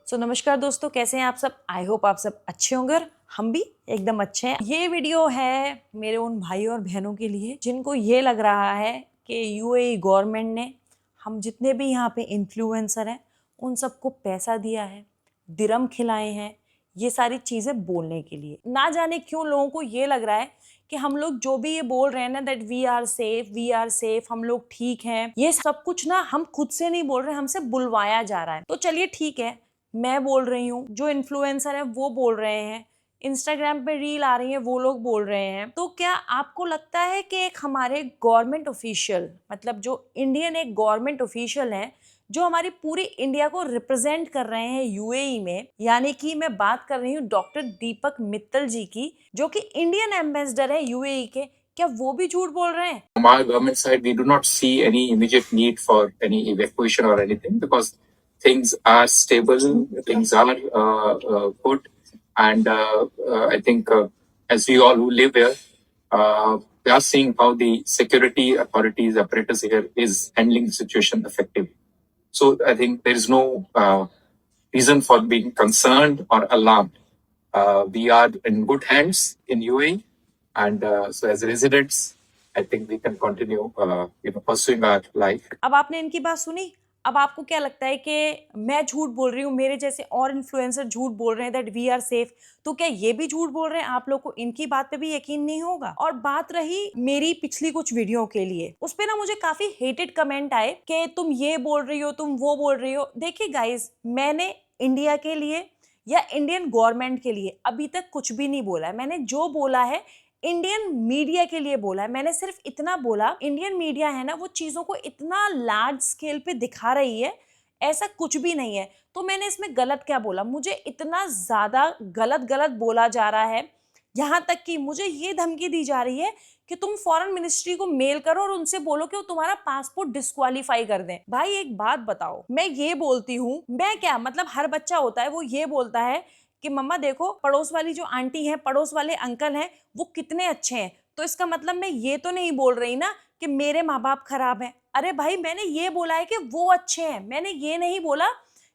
नमस्कार दोस्तों, कैसे हैं आप सब। आई होप आप सब अच्छे होंगे और हम भी एकदम अच्छे हैं। ये वीडियो है मेरे उन भाई और बहनों के लिए जिनको ये लग रहा है कि यूएई गवर्नमेंट ने हम जितने भी यहाँ पे इन्फ्लुएंसर हैं उन सबको पैसा दिया है, दिरम खिलाए हैं ये सारी चीज़ें बोलने के लिए। ना जाने क्यों लोगों को ये लग रहा है कि हम लोग जो भी ये बोल रहे हैं ना, दैट वी आर सेफ, हम लोग ठीक हैं, ये सब कुछ ना हम खुद से नहीं बोल रहे, हमसे बुलवाया जा रहा है। तो चलिए ठीक है, मैं बोल रही हूँ, जो इन्फ्लुएंसर है वो बोल रहे हैं, इंस्टाग्राम पे रील आ रही है वो लोग बोल रहे हैं। तो क्या आपको लगता है कि एक हमारे गवर्नमेंट ऑफिशियल, मतलब जो इंडियन एक गवर्नमेंट ऑफिशियल है जो हमारी पूरी इंडिया को रिप्रेजेंट कर रहे हैं यूएई में, यानी कि मैं बात कर रही हूँ डॉक्टर दीपक मित्तल जी की, जो कि इंडियन एम्बेसडर है यूएई के, क्या वो भी झूठ बोल रहे हैं? From our government side, we do not see any immediate need for any evacuation or anything because things are stable, things are good, and I think as we all who live here, we are seeing how the security authorities, apparatus here is handling the situation effectively. So I think there is no reason for being concerned or alarmed. We are in good hands in UAE, and so as residents, I think we can continue, pursuing our life. अब आपने इनकी बात सुनी। अब आपको क्या लगता है कि मैं झूठ बोल रही हूँ, मेरे जैसे और इन्फ्लुएंसर झूठ बोल रहे हैं दैट वी आर सेफ, तो क्या ये भी झूठ बोल रहे हैं? आप लोग को इनकी बात पे भी यकीन नहीं होगा। और बात रही मेरी पिछली कुछ वीडियो के लिए, उस पे ना मुझे काफी हेटेड कमेंट आए कि तुम ये बोल रही हो, तुम वो बोल रही हो। देखिए गाइज, मैंने इंडिया के लिए या इंडियन गवर्नमेंट के लिए अभी तक कुछ भी नहीं बोला है। मैंने जो बोला है इंडियन मीडिया के लिए बोला है। मैंने सिर्फ इतना बोला, इंडियन मीडिया है ना, वो चीजों को इतना लार्ज स्केल पे दिखा रही है, ऐसा कुछ भी नहीं है। तो मैंने इसमें गलत क्या बोला? मुझे इतना ज्यादा गलत गलत बोला जा रहा है, यहाँ तक कि मुझे ये धमकी दी जा रही है कि तुम फॉरेन मिनिस्ट्री को मेल करो और उनसे बोलो कि वो तुम्हारा पासपोर्ट डिस्क्वालीफाई कर दें। भाई एक बात बताओ, मैं ये बोलती हूँ, मैं क्या मतलब, हर बच्चा होता है वो ये बोलता है कि मम्मा देखो, पड़ोस वाली जो आंटी है, पड़ोस वाले अंकल हैं, वो कितने अच्छे हैं। तो इसका मतलब मैं ये तो नहीं बोल रही ना कि मेरे माँ बाप खराब हैं। अरे भाई, मैंने ये बोला है कि वो अच्छे हैं, मैंने ये नहीं बोला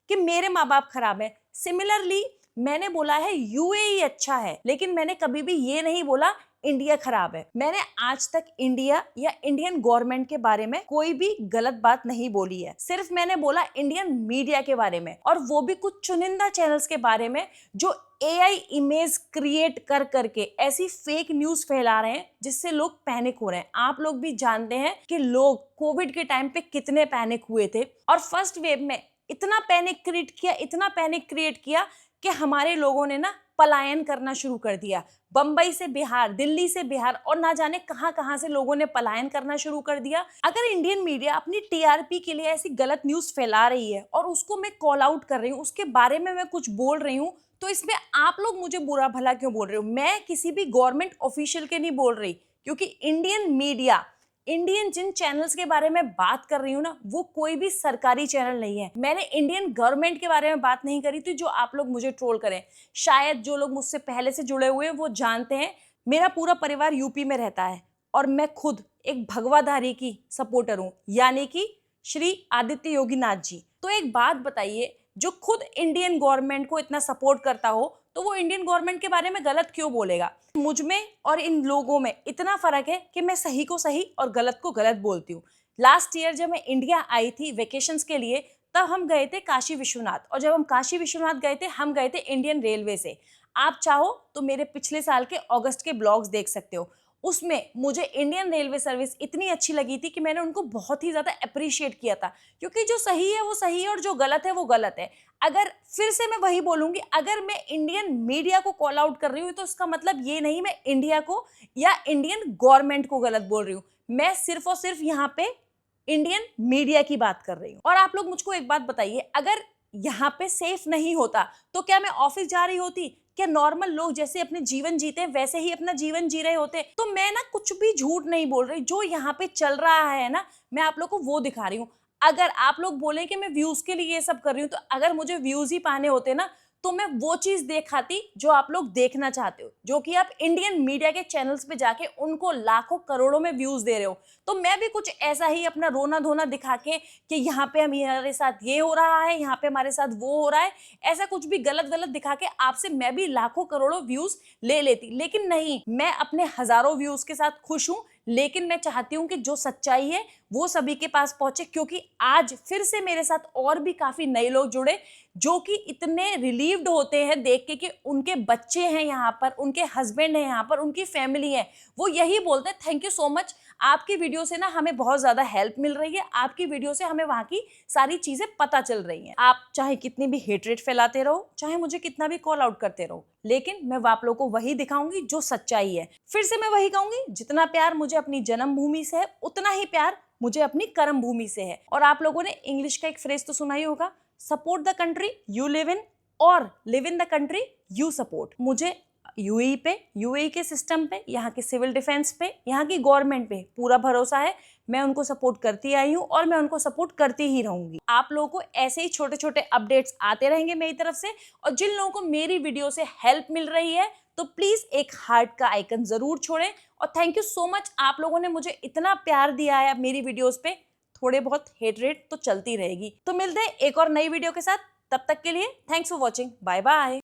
कि मेरे माँ बाप खराब हैं। सिमिलरली मैंने बोला है यूएई अच्छा है, लेकिन मैंने कभी भी ये नहीं बोला इंडिया खराब है। मैंने आज तक इंडिया या इंडियन गवर्नमेंट के बारे में कोई भी गलत बात नहीं बोली है। सिर्फ मैंने बोला इंडियन मीडिया के बारे में, और वो भी कुछ चुनिंदा चैनल्स के बारे में जो एआई इमेज क्रिएट कर करके ऐसी फेक न्यूज फैला रहे हैं जिससे लोग पैनिक हो रहे हैं। आप लोग भी जानते हैं कि लोग कोविड के टाइम पे कितने पैनिक हुए थे, और फर्स्ट वेव में इतना पैनिक क्रिएट किया कि हमारे लोगों ने ना पलायन करना शुरू कर दिया। बंबई से बिहार, दिल्ली से बिहार, और ना जाने कहां कहां से लोगों ने पलायन करना शुरू कर दिया। अगर इंडियन मीडिया अपनी टीआरपी के लिए ऐसी गलत न्यूज फैला रही है और उसको मैं कॉल आउट कर रही हूँ, उसके बारे में मैं कुछ बोल रही हूँ, तो इसमें आप लोग मुझे बुरा भला क्यों बोल रहे हो? मैं किसी भी गवर्नमेंट ऑफिशियल के नहीं बोल रही, क्योंकि इंडियन मीडिया, इंडियन जिन चैनल्स के बारे में बात कर रही हूँ ना, वो कोई भी सरकारी चैनल नहीं है। मैंने इंडियन गवर्नमेंट के बारे में बात नहीं करी थी जो आप लोग मुझे ट्रोल करें। शायद जो लोग मुझसे पहले से जुड़े हुए हैं वो जानते हैं, मेरा पूरा परिवार यूपी में रहता है और मैं खुद एक भगवाधारी की सपोर्टर हूँ, यानी कि श्री आदित्य योगीनाथ जी। तो एक बात बताइए, जो खुद इंडियन गवर्नमेंट को इतना सपोर्ट करता हो, तो वो इंडियन गवर्नमेंट के बारे में गलत क्यों बोलेगा? मुझ में और इन लोगों में इतना फर्क है कि मैं सही को सही और गलत को गलत बोलती हूँ। लास्ट ईयर जब मैं इंडिया आई थी वेकेशंस के लिए, तब हम गए थे काशी विश्वनाथ, और जब हम काशी विश्वनाथ गए थे, हम गए थे इंडियन रेलवे से। आप चाहो तो मेरे पिछले साल के अगस्त के ब्लॉग्स देख सकते हो। उसमें मुझे इंडियन रेलवे सर्विस इतनी अच्छी लगी थी कि मैंने उनको बहुत ही ज्यादा अप्रिशिएट किया था, क्योंकि जो सही है वो सही है और जो गलत है वो गलत है। अगर फिर से मैं वही बोलूंगी, अगर मैं इंडियन मीडिया को कॉल आउट कर रही हूँ तो इसका मतलब ये नहीं मैं इंडिया को या इंडियन गवर्नमेंट को गलत बोल रही हूँ। मैं सिर्फ और सिर्फ यहाँ पे इंडियन मीडिया की बात कर रही हूँ। और आप लोग मुझको एक बात बताइए, अगर यहाँ पे सेफ नहीं होता तो क्या मैं ऑफिस जा रही होती? क्या नॉर्मल लोग जैसे अपने जीवन जीते हैं वैसे ही अपना जीवन जी रहे होते? तो मैं ना कुछ भी झूठ नहीं बोल रही, जो यहाँ पे चल रहा है ना, मैं आप लोग को वो दिखा रही हूँ। अगर आप लोग बोले कि मैं व्यूज के लिए ये सब कर रही हूँ, तो अगर मुझे व्यूज ही पाने होते ना, तो मैं वो चीज दिखाती जो आप लोग देखना चाहते हो, जो कि आप इंडियन मीडिया के चैनल्स पे जाके उनको लाखों करोड़ों में व्यूज दे रहे हो। तो मैं भी कुछ ऐसा ही अपना रोना धोना दिखा के कि यहाँ पे हमारे साथ ये हो रहा है, यहाँ पे हमारे साथ वो हो रहा है, ऐसा कुछ भी गलत गलत दिखा के आपसे मैं भी लाखों करोड़ों व्यूज ले लेती। लेकिन नहीं, मैं अपने हजारों व्यूज के साथ खुश हूं, लेकिन मैं चाहती हूं कि जो सच्चाई है वो सभी के पास पहुंचे, क्योंकि आज फिर से मेरे साथ और भी काफी नए लोग जुड़े जो कि इतने रिलीव्ड होते हैं देख के कि उनके बच्चे हैं यहाँ पर, उनके हस्बैंड हैं यहाँ पर, उनकी फैमिली है। वो यही बोलते हैं, थैंक यू सो मच, आपकी वीडियो से ना हमें बहुत ज्यादा हेल्प मिल रही है, आपकी वीडियो से हमें वहां की सारी चीजें पता चल रही हैं। आप चाहे कितनी भी हेटरेट फैलाते रहो, चाहे मुझे कितना भी कॉल आउट करते रहो, लेकिन मैं आप लोगों को वही दिखाऊंगी जो सच्चाई है। फिर से मैं वही कहूंगी, जितना प्यार मुझे अपनी जन्मभूमि से है उतना ही प्यार मुझे अपनी कर्म भूमि से है। और आप लोगों ने इंग्लिश का एक फ्रेज तो सुना ही होगा, support the country you live in और live in the country you support. मुझे यूएई पे, यूएई के सिस्टम पे, यहाँ के सिविल डिफेंस पे, यहाँ की गवर्नमेंट पे पूरा भरोसा है। मैं उनको सपोर्ट करती आई हूँ और मैं उनको सपोर्ट करती ही रहूंगी। आप लोगों को ऐसे ही छोटे छोटे अपडेट्स आते रहेंगे मेरी तरफ से। और जिन लोगों को मेरी वीडियो से हेल्प मिल रही है तो प्लीज एक हार्ट का आइकन जरूर छोड़ें। और थैंक यू सो मच, आप लोगों ने मुझे इतना प्यार दिया है मेरी वीडियोस पे। थोड़े बहुत हेट रेट तो चलती रहेगी। तो मिलते हैं एक और नई वीडियो के साथ, तब तक के लिए thanks for watching, bye bye.